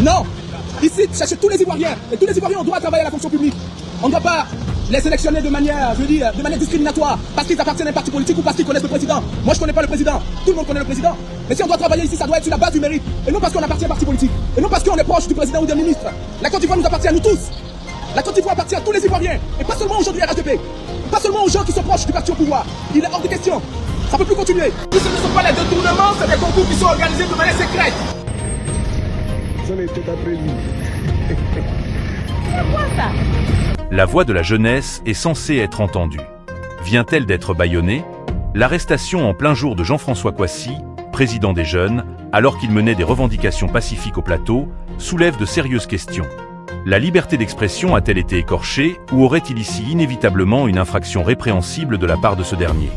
Non. Ici, cherchez tous les Ivoiriens. Et tous les Ivoiriens ont droit à travailler à la fonction publique. On ne doit pas les sélectionner de manière, je veux dire, de manière discriminatoire, parce qu'ils appartiennent à un parti politique ou parce qu'ils connaissent le président. Moi, je ne connais pas le président. Tout le monde connaît le président. Mais si on doit travailler ici, ça doit être sur la base du mérite. Et non parce qu'on appartient à un parti politique. Et non parce qu'on est proche du président ou des ministres. La Côte d'Ivoire nous appartient à nous tous. La Côte d'Ivoire appartient à tous les Ivoiriens. Et pas seulement aux gens du RHDP. Pas seulement aux gens qui sont proches du parti au pouvoir. Il est hors de question. Ça ne peut plus continuer. Tout ce ne sont pas les détournements, c'est des concours qui sont organisés de manière secrète. Ça n'était pas prévu. C'est quoi ça? La voix de la jeunesse est censée être entendue. Vient-elle d'être bâillonnée? L'arrestation en plein jour de Jean-François Kouassi, président des Jeunes, alors qu'il menait des revendications pacifiques au plateau, soulève de sérieuses questions. La liberté d'expression a-t-elle été écorchée ou aurait-il ici inévitablement une infraction répréhensible de la part de ce dernier?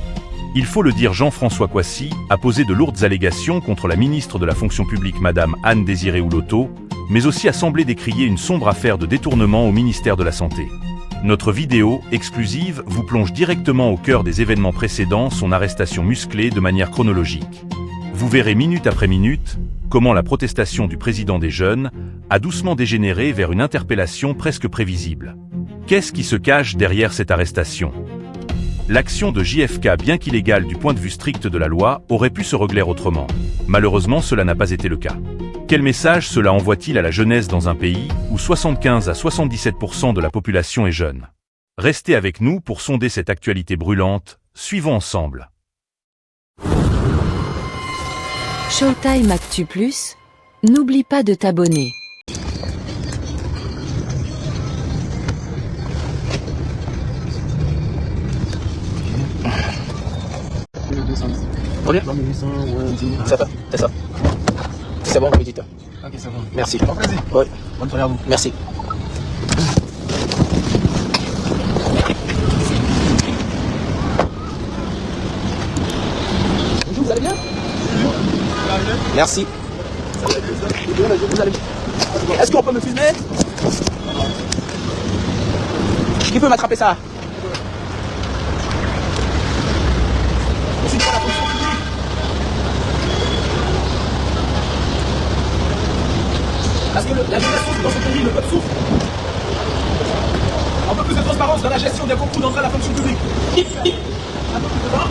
Il faut le dire, Jean-François Kouassi a posé de lourdes allégations contre la ministre de la fonction publique Madame Anne-Désirée Ouloto, mais aussi a semblé décrier une sombre affaire de détournement au ministère de la Santé. Notre vidéo, exclusive, vous plonge directement au cœur des événements précédant son arrestation musclée de manière chronologique. Vous verrez minute après minute comment la protestation du président des Jeunes a doucement dégénéré vers une interpellation presque prévisible. Qu'est-ce qui se cache derrière cette arrestation? L'action de JFK, bien qu'illégale du point de vue strict de la loi, aurait pu se régler autrement. Malheureusement, cela n'a pas été le cas. Quel message cela envoie-t-il à la jeunesse dans un pays où 75 à 77% de la population est jeune? Restez avec nous pour sonder cette actualité brûlante. Suivons ensemble. Showtime Actu Plus, n'oublie pas de t'abonner. Combien? Ça va, c'est ça. C'est bon, médite. Ok, c'est bon. Merci. Bon plaisir. Oui. Bonne soirée à vous. Merci. Bonjour, vous allez bien? Merci. Vous allez bien? Est-ce qu'on peut me filmer? Qui peut m'attraper ça? Je suis pas la fonction publique. Parce que la gestion dans ce pays, le peuple souffre. Un peu plus de transparence dans la gestion des concours d'entrée à la fonction publique. Un peu plus de temps.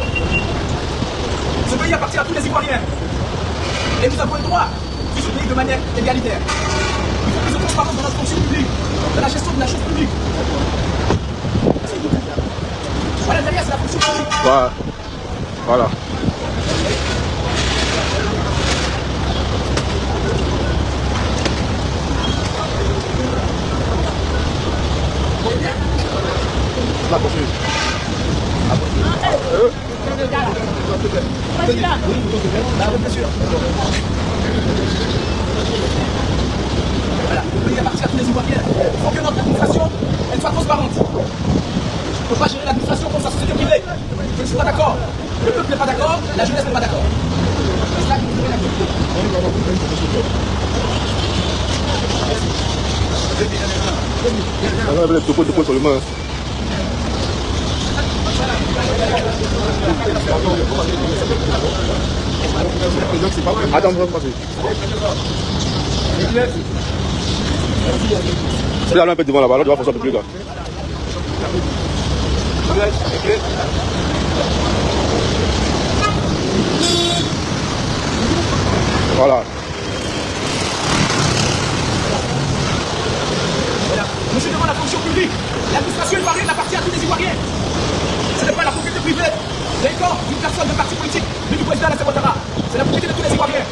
Ce pays appartient à tous les Ivoiriens. Et nous avons le droit de ce pays de manière égalitaire. Il faut plus de transparence dans notre fonction publique, dans la gestion de la chose publique. Voilà, derrière, c'est la fonction publique. Voilà. La poursuite. Voilà, le pays appartient à tous les Ivoiriens. Il faut que notre administration elle soit transparente. On ne peut pas gérer l'administration comme sa société privée. Je ne suis pas d'accord. Le peuple n'est pas d'accord, la jeunesse n'est pas d'accord. C'est ça que vous devez l'accepter. On va mettre le pot sur le main. Attends, on va passer. Si là, un peu devant là-bas, là, tu vas faire ça un peu plus là. Voilà. Monsieur demande la fonction publique. L'administration ivoirienne appartient à tous les Ivoiriens. Ce n'est pas la propriété privée d'un corps, d'une personne, d'un parti politique, mais du président Alassane Ouattara. C'est la propriété de tous les Ivoiriens.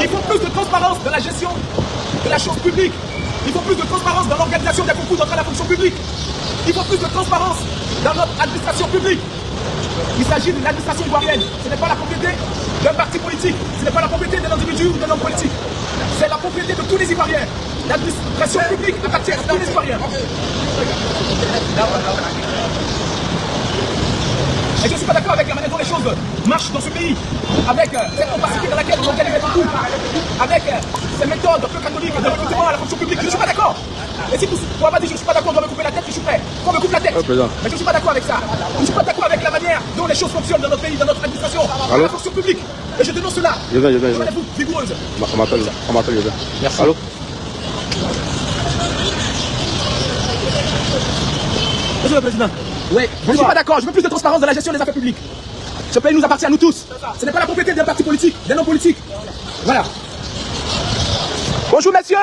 Il faut plus de transparence dans la gestion de la chose publique. Il faut plus de transparence dans l'organisation des concours d'entrée à la fonction publique. Il faut plus de transparence dans notre administration publique. Il s'agit de l'administration ivoirienne. Ce n'est pas la propriété d'un parti politique. Ce n'est pas la propriété d'un individu ou d'un homme politique. C'est la propriété de tous les Ivoiriens. L'administration publique appartient à tous les Ivoiriens. Et je ne suis pas d'accord avec la manière dont les choses marchent dans ce pays, avec cette opacité dans laquelle on organise les concours, avec ces méthodes peu catholiques de recrutement à la fonction publique. Je ne suis pas d'accord. Et si tu ne pourras pas dire je ne suis pas d'accord, on doit me couper la tête, je suis prêt. Qu'on me coupe la tête. Mais je ne suis pas d'accord avec ça. Je ne suis pas d'accord avec la manière dont les choses fonctionnent dans notre pays, dans notre administration, dans la fonction publique. Et je dénonce cela. Je viens. Vous vigoureuse. On m'appelle, je viens. Merci. Allô? Monsieur le Président, oui, je ne suis pas d'accord. Je veux plus de transparence dans la gestion des affaires publiques. Ce pays nous appartient à nous tous. Ce n'est pas la propriété d'un parti politique, d'un homme politique. Voilà. Bonjour messieurs.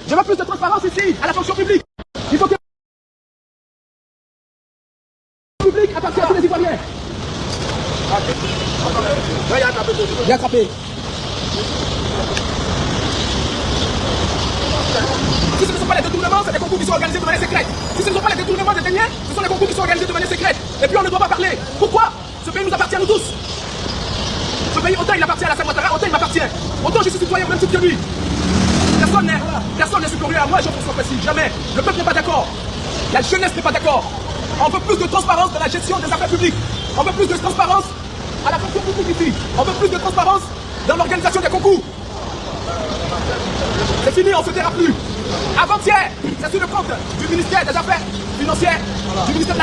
Je veux plus de transparence ici, à la fonction publique. Il faut que la fonction publique appartient à tous les Ivoiriens. Bien attrapé. Si ce ne sont pas les détournements, c'est des concours qui sont organisés de manière secrète. Si ce ne sont pas les détournements des deniers, ce sont les concours qui sont organisés de manière secrète. Et puis on ne doit pas parler. Pourquoi? Ce pays nous appartient à nous tous. Ce pays, autant il appartient à la Ouattara, autant il m'appartient. Autant je suis citoyen au même titre que lui. Personne n'est supérieur à moi, Jean-François Kwasi. Jamais. Le peuple n'est pas d'accord. La jeunesse n'est pas d'accord. On veut plus de transparence dans la gestion des affaires publiques. On veut plus de transparence à la fonction publique ici. On veut plus de transparence dans l'organisation des concours. C'est fini, on ne se taira plus. Avant-hier, c'est sur le compte du ministère des Affaires financières, du ministère de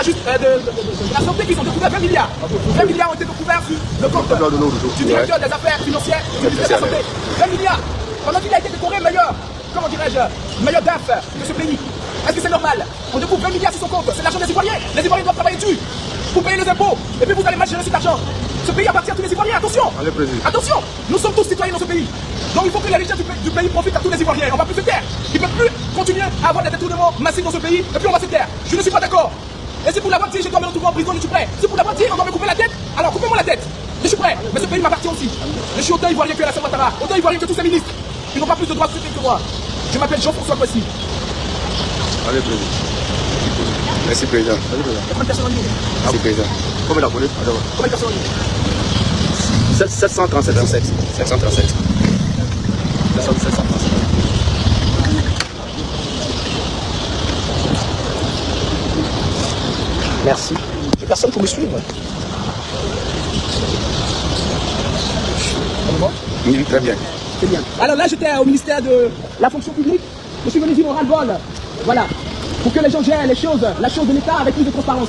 la Santé qu'ils ont découvert 20 milliards. 20 milliards ont été découverts sur le compte du directeur des Affaires financières du ministère de la Santé. 20 milliards. Pendant qu'il a été décoré meilleur, comment dirais-je, meilleur DAF de ce pays. Est-ce que c'est normal? On découvre 20 milliards sur son compte. C'est l'argent des Ivoiriens. Les Ivoiriens doivent travailler dessus pour payer les impôts. Et puis vous allez mal gérer cet argent. Ce pays appartient à tous les Ivoiriens. Attention. Attention. Nous sommes tous citoyens dans ce pays. Donc il faut que les richesses du pays profitent à tous les Ivoiriens. On va plus se taire. Il ne peut plus continuer à avoir des détournements massifs dans ce pays. Et puis on va se taire. Je ne suis pas d'accord. Et si pour l'avoir dit, je dois me retrouver en prison, je suis prêt. Si pour l'avoir dit, on doit me couper la tête, alors coupez-moi la tête. Je suis prêt. Mais ce pays m'appartient aussi. Je suis autant Ivoirien que la Ouattara, autant Ivoirien que tous ces ministres. Ils n'ont pas plus de droits de ce pays que moi. Je m'appelle Jean-François Kwasi. Allez, président. Merci, président. Combien de personnes en ligne? Merci, président. Combien d'abonnés? Combien de personnes en ligne? 737. 737. Merci. J'ai personne pour me suivre. Oui, très bien. C'est bien. Alors là, j'étais au ministère de la fonction publique. Je suis venu dire au ras-le-bol. Voilà. Pour que les gens gèrent les choses, la chose de l'État avec plus de transparence.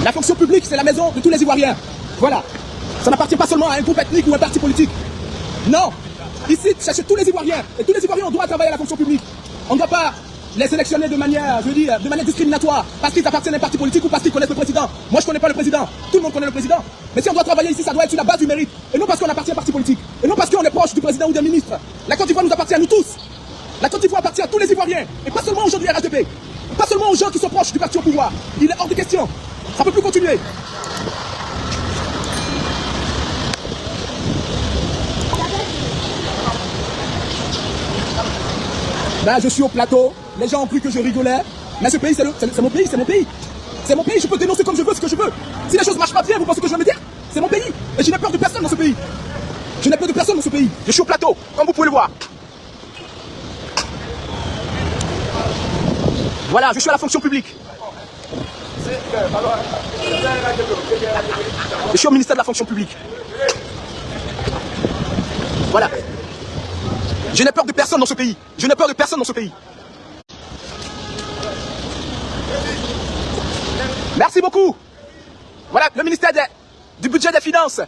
La fonction publique, c'est la maison de tous les Ivoiriens. Voilà. Ça n'appartient pas seulement à un groupe ethnique ou à un parti politique. Non. Ici, c'est chez tous les Ivoiriens. Et tous les Ivoiriens ont droit à travailler à la fonction publique. On ne doit pas les sélectionner de manière, je veux dire, de manière discriminatoire, parce qu'ils appartiennent à un parti politique ou parce qu'ils connaissent le président. Moi, je ne connais pas le président. Tout le monde connaît le président. Mais si on doit travailler ici, ça doit être sur la base du mérite. Et non parce qu'on appartient à un parti politique. Et non parce qu'on est proche du président ou d'un ministre. La Côte d'Ivoire nous appartient à nous tous. La Côte d'Ivoire appartient à tous les Ivoiriens. Et pas seulement aux gens du RHDP. Pas seulement aux gens qui sont proches du parti au pouvoir. Il est hors de question. Ça ne peut plus continuer. Là, je suis au plateau. Les gens ont cru que je rigolais. Mais ce pays, c'est mon pays, c'est mon pays. C'est mon pays, je peux dénoncer comme je veux, ce que je veux. Si les choses ne marchent pas bien, vous pensez que je vais me dire? C'est mon pays. Et je n'ai peur de personne dans ce pays. Je n'ai peur de personne dans ce pays. Je suis au plateau, comme vous pouvez le voir. Voilà, je suis à la fonction publique. Je suis au ministère de la fonction publique. Voilà. Je n'ai peur de personne dans ce pays. Je n'ai peur de personne dans ce pays. Merci beaucoup. Voilà, le ministère du budget des finances.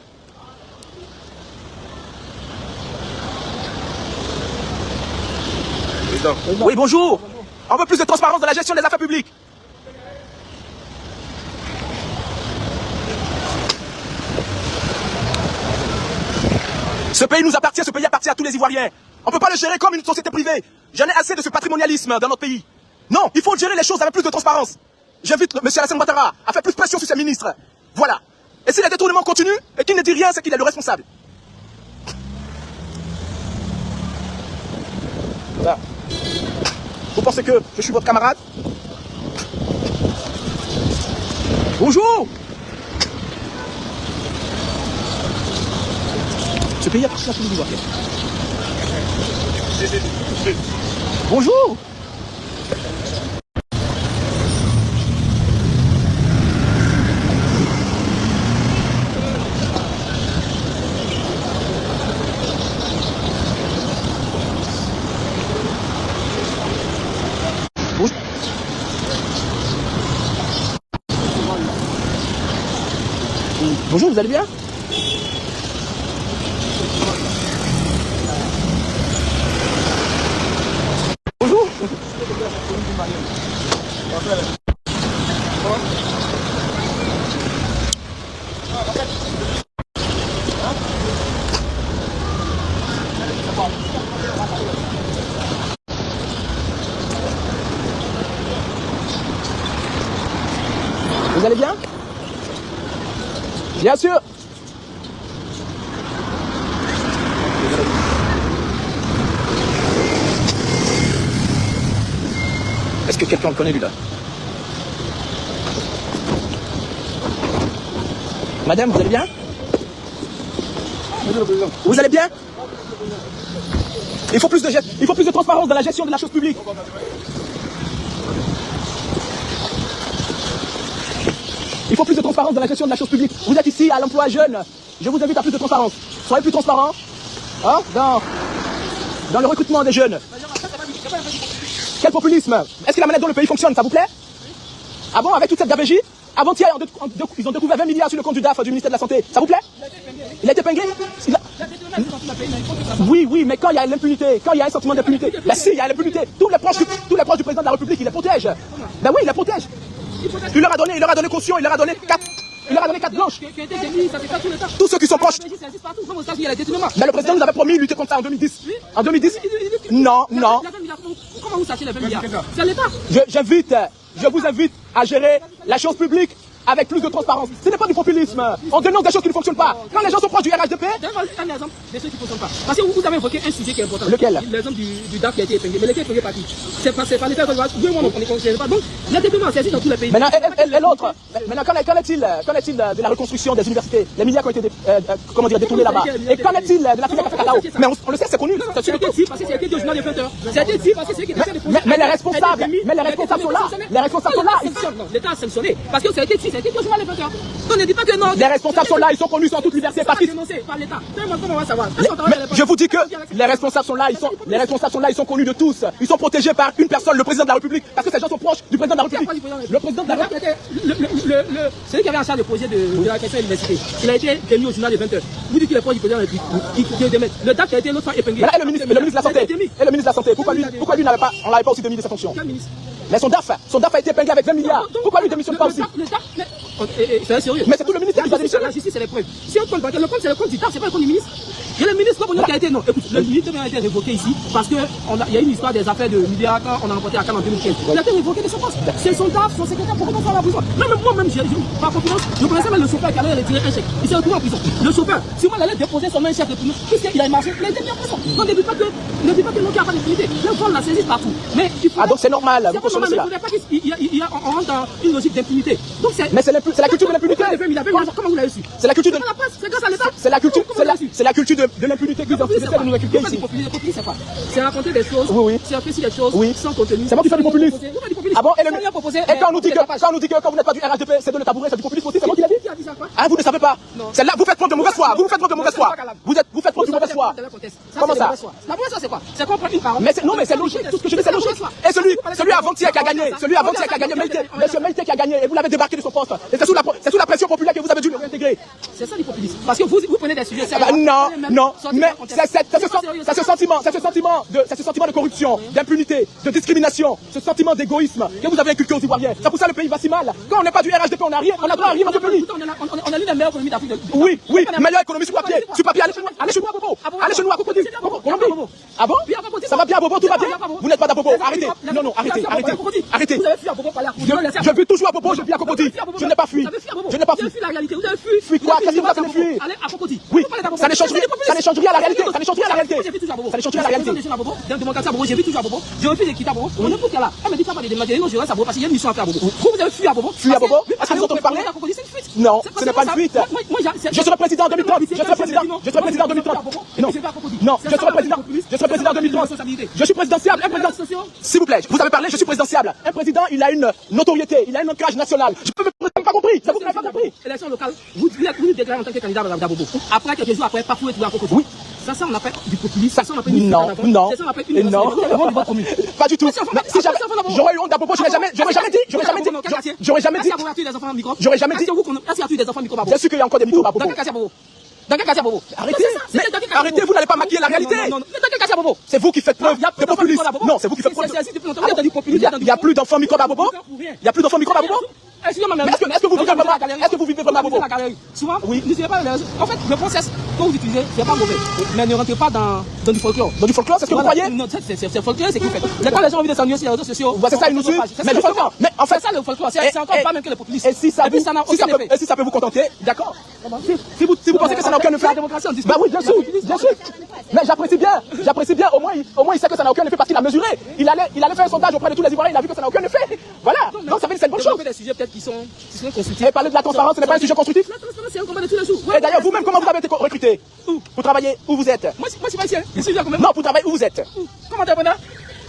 Oui, bonjour. On veut plus de transparence dans la gestion des affaires publiques. Ce pays nous appartient, ce pays appartient à tous les Ivoiriens. On ne peut pas le gérer comme une société privée. J'en ai assez de ce patrimonialisme dans notre pays. Non, il faut gérer les choses avec plus de transparence. J'invite M. Alassane Ouattara à faire plus pression sur ses ministres. Voilà. Et si les détournements continuent et qu'il ne dit rien, c'est qu'il est le responsable. Voilà. Vous pensez que je suis votre camarade? Bonjour. Ce pays appartient à tous les Ivoiriens. Bonjour. Bonjour, vous allez bien? Vous allez bien? Bien sûr. Est-ce que quelqu'un le connaît, lui, là? Madame, vous allez bien? Vous allez bien? Il faut plus de transparence dans la gestion de la chose publique. Il faut plus de transparence dans la gestion de la chose publique. Vous êtes ici à l'emploi jeune. Je vous invite à plus de transparence. Soyez plus transparents, hein, dans le recrutement des jeunes. Quel populisme? Est-ce que la manière dont le pays fonctionne, ça vous plaît? Ah bon, avec toute cette gabegie? Avant-hier, ils ont découvert 20 milliards sur le compte du DAF du ministère de la Santé. Ça vous plaît? Il a été épinglé? Oui, mais quand il y a l'impunité, quand il y a un sentiment d'impunité, là si, il y a l'impunité. Tous les proches du président de la République, il les protège. Ben oui, il les protège. Il leur a donné caution, il leur a donné 4 blanches. Tous ceux qui sont proches. Mais le président nous avait promis de lutter contre ça en 2010. En 2010? Non. Comment vous sachez les 20 milliards? C'est l'État. Je vous invite à gérer la chose publique avec plus de transparence. Ce n'est pas du populisme. On dénonce des choses qui ne fonctionnent pas. Quand les gens sont proches du RHDP... Un exemple des choses qui ne fonctionnent pas. Parce que vous avez évoqué un sujet qui est important. Lequel? L'exemple du DAF qui a été épinglé. Mais il a été épinglé par qui? C'est pas l'État. Deux mois, on ne connaît pas. Donc, l'indépendance, c'est dans tous les pays. Maintenant, et l'autre. Maintenant, qu'en est-il de la reconstruction des universités? Les milliards qui ont été détournés là-bas. Et qu'en est-il de la filière café cacao? Mais on le sait, c'est connu. Ça a été dit parce que c'est écrit au journal des 20 heures. Ça a été dit parce que c'est écrit dans les mais les responsables sont là. Les responsables sont là. L'État a sanctionné. Parce que ça a été dit au journal des 20 heures. On ne dit pas que non. Les responsables sont là, ils sont connus, ils sont en toute liberté. Par l'État. Comment on va savoir? Je vous dis que les responsables sont là, ils sont connus de tous. Ils sont protégés par une personne, le président de la République. Parce que ces gens sont proches du président de la République. Le président de la République. Celui qui avait en charge le projet de la question de l'université, il a été démis au journal des 20 heures. Vous dites qu'il est proche du président de la République. Le DAF qui a été l'autre fois épinglé. Et le ministre de la Santé. Pourquoi lui, on l'avait pas aussi démis de ses fonctions? Quel ministre? Mais son DAF a été épinglé avec 20 milliards. Pourquoi lui démissionne pas aussi? C'est sérieux. Mais c'est tout le ministère qui doit démissionner. La justice, c'est les preuves. Si on compte bancaire, le compte, c'est le compte du DAF, c'est pas le compte du ministre. Il y a le ministre qui a été, non, écoute, le ministre a été révoqué ici parce qu'il y a une histoire des affaires de milliards quand on a remporté à Cannes en 2015. Il a été révoqué de son poste. C'est son DAF, son secrétaire, pourquoi on va à la prison? Moi-même, par confiance, je connaissais même le chauffeur qui allait retirer un chèque. Il s'est retrouvé en prison. Le chauffeur, si moi j'allais déposer son main chef de prison, puisqu'il a marché, il a été mis en prison. Donc ne dis pas que l'on qui a pas d'impunité. Le vol la saisit partout. Mais il faut. Ah donc c'est normal, vous cautionnez cela. On rentre dans une logique d'impunité. Mais c'est la culture de l'impunité. Comment vous l'avez su? C'est la culture de C'est grâce à l'État. C'est la culture de l'impunité que vous essaie de nous inculquer ici. C'est quoi? C'est raconter des choses, c'est apprécier des choses sans contenu. C'est moi qui fais du populisme. Ah bon? Et quand on nous dit que quand vous n'êtes pas du RHDP, c'est de le tabouret, c'est du populisme aussi, c'est moi qui l'ai dit? Ah, vous ne savez pas? C'est là, vous faites preuve de mauvaise foi. Vous faites preuve de mauvaise foi. Vous faites preuve de mauvaise foi. Comment ça? La mauvaise foi, c'est quoi? C'est qu'on prend une parole. Non, mais c'est logique. Tout ce que je dis, c'est logique. Et celui avant-hier qui a gagné, Monsieur Meïté qui a gagné, et vous l'avez débarqué de son poste. Et c'est sous la pression populaire que vous avez dû le réintégrer. C'est ça du populisme. Parce que vous prenez des sujets sérieux. Non, mais c'est ce sentiment de corruption, d'impunité, de discrimination, ce sentiment d'égoïsme que vous avez inculqué aux Ivoiriens. C'est pour ça que le pays va si mal. Quand on n'est pas du RHDP, on n'a rien, on n'a droit à rien dans ce pays. On a l'une des meilleures économies d'Afrique. Oui, meilleure économie sur papier. Allez chez nous à Bobo. Allez chez nous à Cocody. Ah bon? Ça va bien à Bobo, tout va bien? Vous n'êtes pas d'à Bobo, arrêtez. Non, arrêtez. Vous avez fui à Bobo par la cour. Je vis toujours à Bobo, je vis à Cocody. Je n'ai pas fui. Je n'ai pas fui. Vous avez fui la réalité. Vous avez fui. Fui quoi? Qu'est-ce que vous avez fui? Allez à Cocody. Oui, ça ne change rien à la réalité. Ça ne change rien à la réalité. J'ai vu toujours à Bobo. Ça ne change rien à la réalité. Dans démocratie à Bobo, j'ai vu toujours à Bobo. Je refuse de quitter à Bobo. On ne peut qu'à là. Elle me dit pas de déménager. Non, je reste à Bobo parce qu'il y a une mission à faire à Bobo. Vous avez fui à Bobo. Fui à Bobo? Parce que vous entendez parler? C'est une fuite. Non, ce n'est pas une fuite. Je serai président en 2030. Je serai président en 2030. Non, je serai président en 2030. Je suis présidentiable. Un président. S'il vous plaît, vous avez parlé, je suis présidentiable. Un président, il a une notoriété, il a un ancrage national. Je peux me pas compris. Ça vous n'avez pas compris. Élection locale, vous déclarez en tant que candidat à Bobo. Après, quelques jours après, parfois, tu vas à Cocody. Oui. Ça, on appelle du populisme. Ça, on appelle une non. Pas du tout. Si j'aurais eu honte d'à Bobo, j'aurais jamais dit. J'aurais jamais dit. Bien sûr qu'il y a encore des micros à Bobo. Dans quel cas, Bobo? Arrêtez, vous n'allez pas maquiller la réalité. Non. Dans quel cas, Bobo? C'est vous qui faites preuve de populisme. Non, c'est vous qui faites preuve. Il n'y a plus d'enfants microbes à Bobo? Il n'y a plus d'enfants microbes à Bobo? Est-ce que vous voulez Est-ce que vous vivez vraiment à Bobo? Souvent, oui. N'utilisez pas les réseaux. En fait, le process que vous utilisez, c'est pas mauvais. Mais ne rentrez pas dans du folklore. Dans du folklore, c'est ce que vous croyez? Non, c'est folklore, c'est que vous faites. Quand les gens ont envie de s'ennuyer sur les réseaux sociaux, c'est ça, ils nous suivent. Mais du folklore. Mais en fait, c'est ça le folklore. C'est encore pas même que les populistes. Et si ça peut vous contenter, d'accord. Si vous pensez que ça n'a aucun effet, la démocratie, on dit. bah oui, bien sûr. Mais j'apprécie bien. Au moins, il sait que ça n'a aucun effet parce qu'il a mesuré. Il allait faire un sondage auprès de tous les Ivoiriens, il a vu que ça n'a aucun effet. Voilà. Donc ça veut dire c'est une bonne chose. Des sujets peut-être qui sont constructifs. Et parler de la transparence, ce n'est pas un sujet constructif. La transparence, c'est un combat de tous les jours. Et d'ailleurs, vous-même, comment vous avez été recruté? Vous travaillez où vous êtes? Moi, je suis pas ici. Je suis là quand même. Non, vous travaillez où vous êtes? Comme entrepreneur.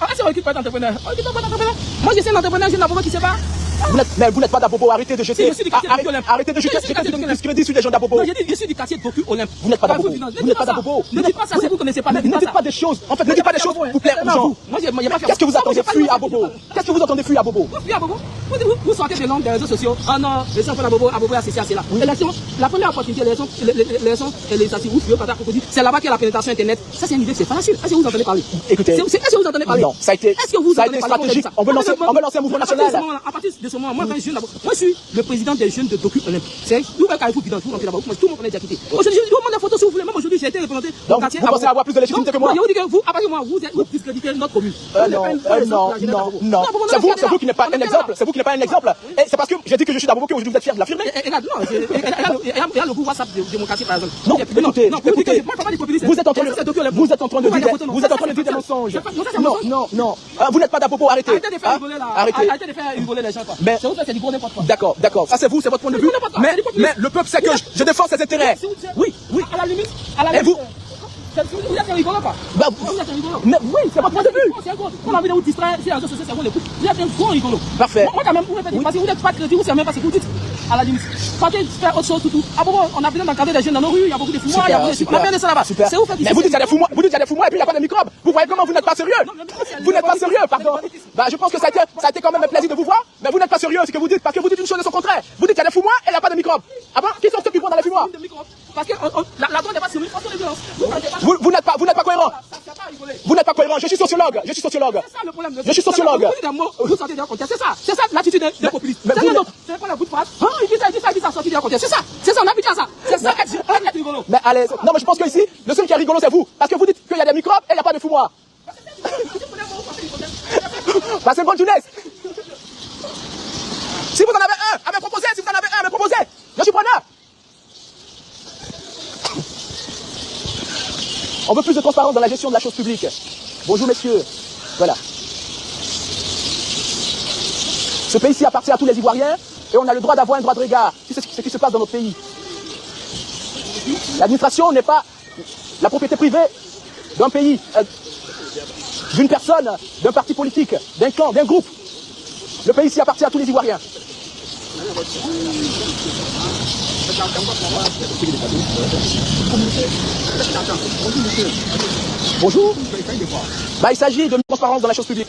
Ah, c'est recrute pas d'entrepreneur. Moi, je suis un entrepreneur, j'ai un avocat qui sait pas. Mais vous n'êtes pas d'Abobo, arrêtez de jeter. Arrêtez de jeter du discrédit sur les gens d'Abobo. Non, je suis du quartier de Boku Olympe. Vous n'êtes pas d'Abobo. Vous n'êtes pas d'Abobo. Ne dites pas ça, si vous ne connaissez pas. Ne dites pas des choses. En fait, ne dites pas des choses pour plaire aux gens. Qu'est-ce que vous attendez? Fuir à Bobo. Qu'est-ce que vous entendez fuir à Bobo? Fuir à Bobo? Vous sortez des langues des réseaux sociaux. Ah non, les gens font à Bobo a ceci, c'est là. La première opportunité, les gens et les artistes, c'est là-bas qu'il y a la pénétration internet. Ça, c'est une idée, c'est facile. Est-ce que vous entendez parler? Écoutez. Est-ce que vous entendez parler? Non, ça a été stratégique. On veut lancer un mouvement national. À partir de ce moment, moi, je suis le président des jeunes de Boku Olympe. C'est l'ouvert Carrefour Bidon, tout le monde là-bas. Tout le monde connaît déjà quitté. Aujourd'hui, je vous demande des photos si vous voulez. Même aujourd'hui, j'ai été représenté au quartier. Vous pensez avoir plus de légitimité que moi? Je vous dis que vous, à partir de moi, vous discréditez notre commune. Non. C'est vous qui n'êtes pas un exemple. C'est vous qui n'êtes pas un exemple. Et c'est parce que j'ai dit que je suis d'Abobo qu'aujourd'hui vous êtes fier de l'affirmer. Regarde, non, il y a le groupe WhatsApp de démocratie par exemple. Non, écoutez, vous êtes en train de dire des mensonges. Non. Vous n'êtes pas d'Abobo, arrêtez. Arrêtez de faire rigoler là. Arrêtez de faire rigoler les gens. Mais c'est du gros n'importe quoi. D'accord. Ça c'est vous, c'est votre point de vue. Mais le peuple sait que je défends ses intérêts. Oui. À la limite. Et vous? Vous êtes rigolo pas? Vous êtes rigolo. Mais oui, c'est votre point de vue. On a envie de vous distraire, c'est un réseau social, c'est bon l'écoute. Vous êtes un gros rigolo. Parfait. Moi quand même, vous faites parce que vous n'êtes pas crédit, vous ne savez même pas ce que vous dites. À la limite. Partez faire autre chose, tout. À Bobo, on a besoin d'encadrer des jeunes dans nos rues, il y a beaucoup de foumoirs, il y a beaucoup de. On a besoin de ça là-bas. Super. C'est vous faites. Mais vous dites qu'il y a des foumoirs, et puis il n'y a pas de microbes. Vous voyez comment vous n'êtes pas sérieux? Vous n'êtes pas sérieux, pardon. Je pense que ça a été quand même un plaisir de vous voir, mais vous n'êtes pas sérieux, ce que vous dites, parce que vous dites une chose et son contraire. Vous dites qu'il y a des foumoirs et il n'y a pas de microbes. Ah bon? Qui sont ceux qui vont dans les foumoirs? Parce que la drogue n'est pas sur lui, parce que les violences. Vous n'êtes pas cohérent. Vous n'êtes pas cohérent. Je suis sociologue. C'est ça le problème. Je suis sociologue. Vous sortez d'un contexte. C'est ça l'attitude des populistes. C'est rien d'autre. C'est pas la bout de phrase. Il dit ça, sorti d'un contexte. C'est ça, on habite à ça. C'est ça, être rigolo. Mais allez, non, mais je pense que ici, le seul qui est rigolo, c'est vous. Parce que vous dites qu'il y a des microbes et il n'y a pas de foumoirs. C'est bonne jeunesse. Si vous en avez un, à me proposer. Je suis preneur. On veut plus de transparence dans la gestion de la chose publique. Bonjour messieurs. Voilà. Ce pays-ci appartient à tous les Ivoiriens et on a le droit d'avoir un droit de regard. C'est ce qui se passe dans notre pays. L'administration n'est pas la propriété privée d'un pays, d'une personne, d'un parti politique, d'un clan, d'un groupe. Le pays-ci appartient à tous les Ivoiriens. Bonjour. Il s'agit de transparence dans la chose publique.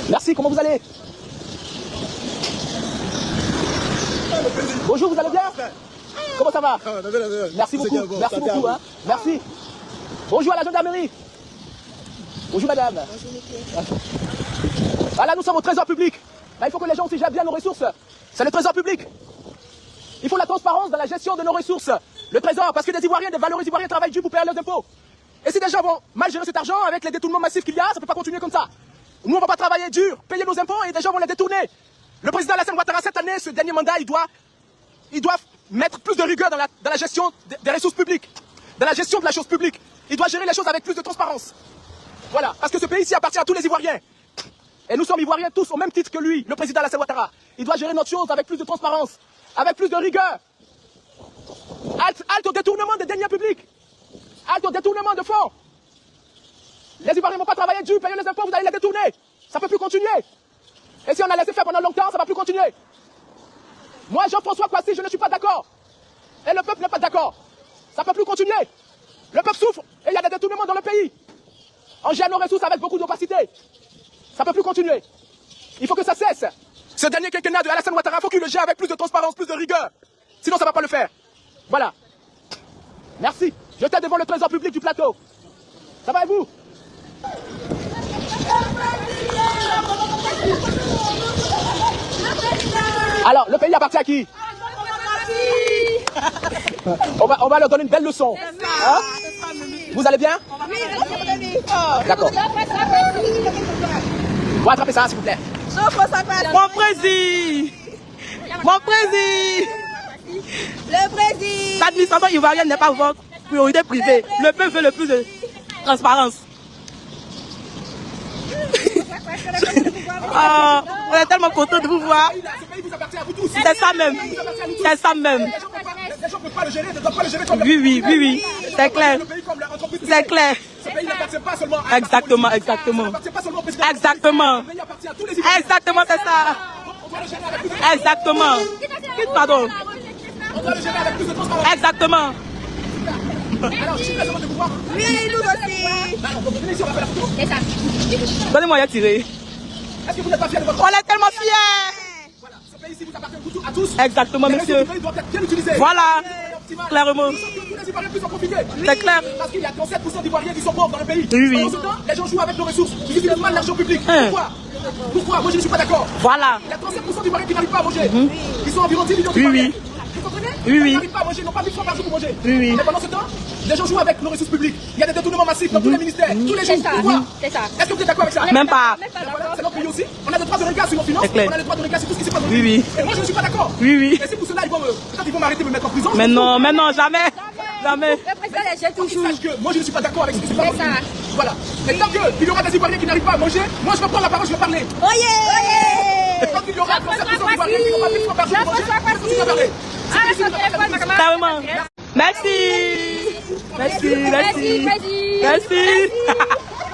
Merci, comment vous allez? Bonjour, vous allez bien? Comment ça va? Merci beaucoup, hein. Merci. Bonjour à la gendarmerie. Bonjour madame. Là nous sommes au trésor public. Là il faut que les gens aussi gèrent bien nos ressources. C'est le trésor public. Il faut la transparence dans la gestion de nos ressources. Le trésor, parce que des Ivoiriens, des valeureux Ivoiriens travaillent dur pour payer leurs impôts. Et si des gens vont mal gérer cet argent avec les détournements massifs qu'il y a, ça ne peut pas continuer comme ça. Nous on ne va pas travailler dur, payer nos impôts et des gens vont les détourner. Le président Alassane Ouattara cette année, ce dernier mandat, il doit mettre plus de rigueur dans la gestion des ressources publiques, dans la gestion de la chose publique. Il doit gérer les choses avec plus de transparence. Voilà, parce que ce pays-ci appartient à tous les Ivoiriens. Et nous sommes Ivoiriens tous au même titre que lui, le président Alassane Ouattara. Il doit gérer notre chose avec plus de transparence, avec plus de rigueur. Halte au détournement des deniers publics. Halte au détournement de fonds. Les Ivoiriens ne vont pas travailler dur, payer les impôts, vous allez les détourner. Ça ne peut plus continuer. Et si on a laissé faire pendant longtemps, ça ne va plus continuer. Moi, Jean-François Kouassi, je ne suis pas d'accord. Et le peuple n'est pas d'accord. Ça ne peut plus continuer. Le peuple souffre et il y a des détournements dans le pays. On gère nos ressources avec beaucoup d'opacité. Ça ne peut plus continuer. Il faut que ça cesse. Ce dernier quinquennat de Alassane Ouattara, il faut qu'il le gère avec plus de transparence, plus de rigueur. Sinon, ça ne va pas le faire. Voilà. Merci. J'étais devant le trésor public du plateau. Ça va et vous? Alors, le pays appartient à qui? On va leur donner une belle leçon. Hein? Vous allez bien? D'accord. Vous attrapez ça, s'il vous plaît. Mon président! Mon président! Le président! L'administration ivoirienne n'est pas votre priorité privée. Le peuple veut le plus de transparence. Oh, on est tellement content de vous voir. C'est ça même. C'est ça même. Les gens ne peuvent pas le gérer, ne doivent pas le gérer comme Oui. C'est clair. C'est clair. Ce pays n'appartient pas seulement à Exactement. Ça n'appartient pas seulement au président. Exactement. Le pays appartient à tous les Ivoiriens. Exactement, c'est ça. On doit le gérer avec plus de Exactement. Pardon. On doit le gérer avec plus de transparence. Exactement. Alors, je suis très heureux de vous voir. Oui, nous aussi! Alors, donc, venez ici, on va faire la photo. C'est ça. Donnez-moi à tirer. Est-ce que vous n'êtes pas fiers de votre On est tellement fiers. Voilà, ce pays ici vous appartient à tous. Exactement, Les monsieur. ressources du pays doivent être bien utilisées. Voilà. Optimal. Clairement. Nous sommes tous les Ivoiriens puissent en profiter. C'est clair. Parce qu'il y a 37% d'Ivoiriens qui sont pauvres dans le pays. Oui. Pendant ce temps, les gens jouent avec nos ressources. Ils utilisent mal l'argent public. Pourquoi moi je ne suis pas d'accord. Voilà. Il y a 37% d'Ivoiriens qui n'arrivent pas à manger. Ils sont environ 10 millions d'Ivoiriens. Vous comprenez? Ils n'arrivent pas à manger, ils n'ont pas 1000 francs par jour pour manger. Mais pendant ce temps, les gens jouent avec nos ressources publiques. Il y a des détournements massifs dans tous les ministères, tous les jours. Pourquoi? C'est ça. Est-ce que vous êtes d'accord avec ça? Même pas. Voilà, c'est notre pays aussi. On a le droit de regard sur nos finances. C'est clair. On a le droit de regard sur tout ce qui se passe dans le Oui. pays. Et moi je ne suis pas d'accord. Oui. Et c'est pour cela peut-être ils vont m'arrêter de me mettre en prison. Mais non, jamais. Jamais. Le président les jette Ils toujours. sachent que moi je ne suis pas d'accord avec ce qui se passe. C'est ça. Voilà. Et tant qu'il y aura des Ivoiriens qui n'arrivent pas à manger, moi je vais prendre la parole, je vais parler. Oyez! Et tant qu'il y aura 37% d'Ivoiriens qui n'ont pas 1000 francs par jour pour manger, je vais parler. Carrément. Merci.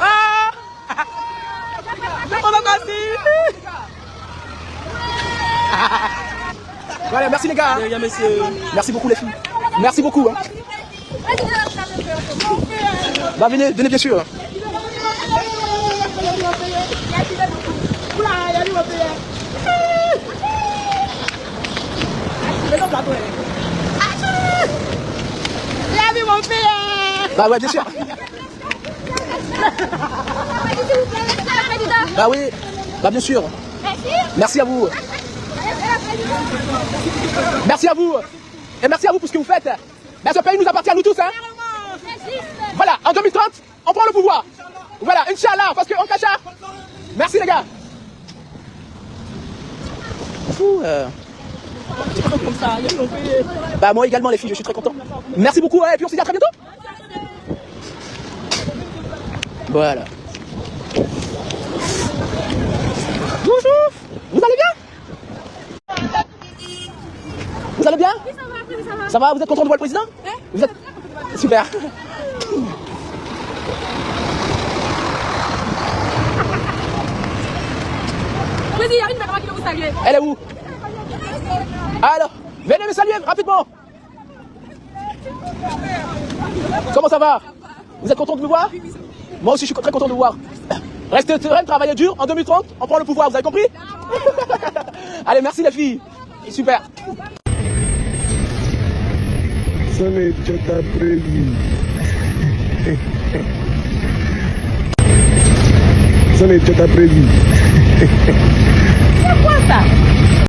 Ah. Voilà, merci les gars. Bien, monsieur. Merci beaucoup les filles. Merci beaucoup. Hein. Bah venez bien sûr. Bah ouais, bien sûr. Bah oui, bah bien sûr. Merci à vous. Merci à vous. Et merci à vous pour ce que vous faites. Ben, ce pays nous appartient à nous tous. Hein. Voilà, en 2030, on prend le pouvoir. Voilà, Inch'Allah, parce qu'on cacha. Merci les gars. Bah moi également les filles, je suis très content. Merci beaucoup et puis on se dit à très bientôt. Voilà. Bonjour. Vous allez bien? Vous allez bien? Ça va, vous êtes content de voir le président? Vous êtes... Super. Vas-y, il y a une maman qui veut vous saluer. Elle est où? Alors, venez me saluer rapidement. Comment ça va? Vous êtes content de me voir? Moi aussi je suis très content de vous voir. Restez sereine, travaillez dur. En 2030, on prend le pouvoir, vous avez compris? Allez, merci les filles. Super. Ça n'est pas prévu. Ça n'est pas prévu. C'est quoi ça?